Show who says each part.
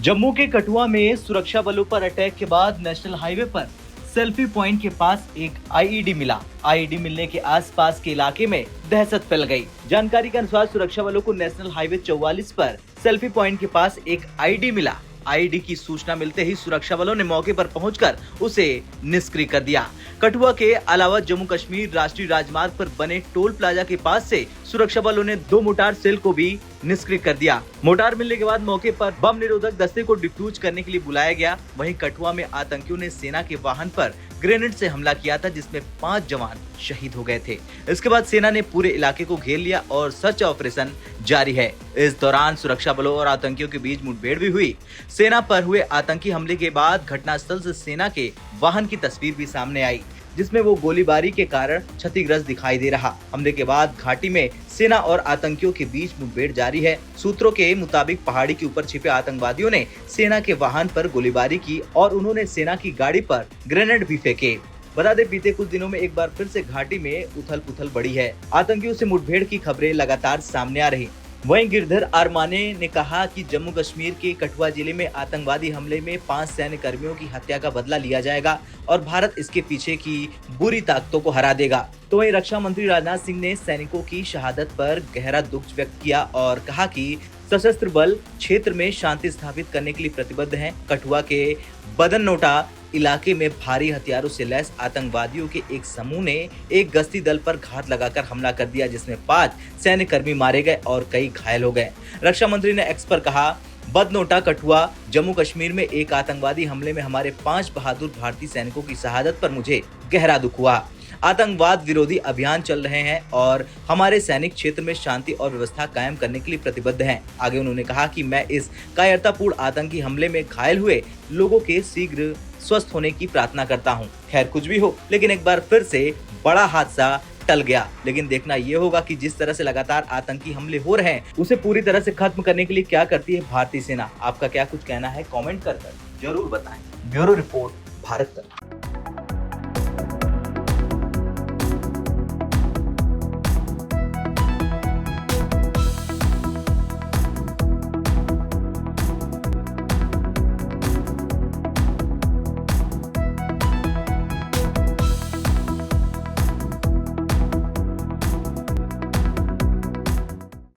Speaker 1: जम्मू के कठुआ में सुरक्षा बलों पर अटैक के बाद नेशनल हाईवे पर सेल्फी पॉइंट के पास एक आईईडी मिला। आईईडी मिलने के आसपास के इलाके में दहशत फैल गई। जानकारी के अनुसार सुरक्षा बलों को नेशनल हाईवे 44 पर सेल्फी पॉइंट के पास एक आईईडी मिला। आईईडी की सूचना मिलते ही सुरक्षा बलों ने मौके पर पहुंचकर उसे निष्क्रिय कर दिया। कठुआ के अलावा जम्मू कश्मीर राष्ट्रीय राजमार्ग पर बने टोल प्लाजा के पास से सुरक्षा बलों ने 2 मोटार सेल को भी निष्क्रिय कर दिया। मोटार मिलने के बाद मौके पर बम निरोधक दस्ते को डिफ्यूज करने के लिए बुलाया गया। वहीं कठुआ में आतंकियों ने सेना के वाहन पर ग्रेनेड से हमला किया था, जिसमें 5 जवान शहीद हो गए थे। इसके बाद सेना ने पूरे इलाके को घेर लिया और सर्च ऑपरेशन जारी है। इस दौरान सुरक्षा बलों और आतंकियों के बीच मुठभेड़ भी हुई। सेना पर हुए आतंकी हमले के बाद घटनास्थल से सेना के वाहन की तस्वीर भी सामने आई, जिसमें वो गोलीबारी के कारण क्षतिग्रस्त दिखाई दे रहा। हमले के बाद घाटी में सेना और आतंकियों के बीच मुठभेड़ जारी है। सूत्रों के मुताबिक पहाड़ी के ऊपर छिपे आतंकवादियों ने सेना के वाहन पर गोलीबारी की और उन्होंने सेना की गाड़ी पर ग्रेनेड भी फेंके। बता दें, बीते कुछ दिनों में एक बार फिर से घाटी में उथल पुथल बढ़ी है। आतंकियों से मुठभेड़ की खबरें लगातार सामने आ रही। वहीं गिरधर आरमाने ने कहा कि जम्मू कश्मीर के कठुआ जिले में आतंकवादी हमले में 5 सैन्य कर्मियों की हत्या का बदला लिया जाएगा और भारत इसके पीछे की बुरी ताकतों को हरा देगा। तो वहीं रक्षा मंत्री राजनाथ सिंह ने सैनिकों की शहादत पर गहरा दुख व्यक्त किया और कहा कि सशस्त्र बल क्षेत्र में शांति स्थापित करने के लिए प्रतिबद्ध हैं। कठुआ के बदनोटा इलाके में भारी हथियारों से लैस आतंकवादियों के एक समूह ने एक गश्ती दल पर घात लगाकर हमला कर दिया, जिसमें 5 सैन्य कर्मी मारे गए और कई घायल हो गए। रक्षा मंत्री ने एक्स पर कहा, बदनोटा कठुआ जम्मू कश्मीर में एक आतंकवादी हमले में हमारे 5 बहादुर भारतीय सैनिकों की शहादत पर मुझे गहरा दुख हुआ। आतंकवाद विरोधी अभियान चल रहे हैं और हमारे सैनिक क्षेत्र में शांति और व्यवस्था कायम करने के लिए प्रतिबद्ध हैं। आगे उन्होंने कहा कि मैं इस कायरतापूर्ण आतंकी हमले में घायल हुए लोगों के शीघ्र स्वस्थ होने की प्रार्थना करता हूं। खैर कुछ भी हो, लेकिन एक बार फिर से बड़ा हादसा टल गया। लेकिन देखना ये होगा कि जिस तरह से लगातार आतंकी हमले हो रहे हैं, उसे पूरी तरह से खत्म करने के लिए क्या करती है भारतीय सेना। आपका क्या कुछ कहना है, कमेंट कर जरूर बताएं। ब्यूरो रिपोर्ट, भारत तक।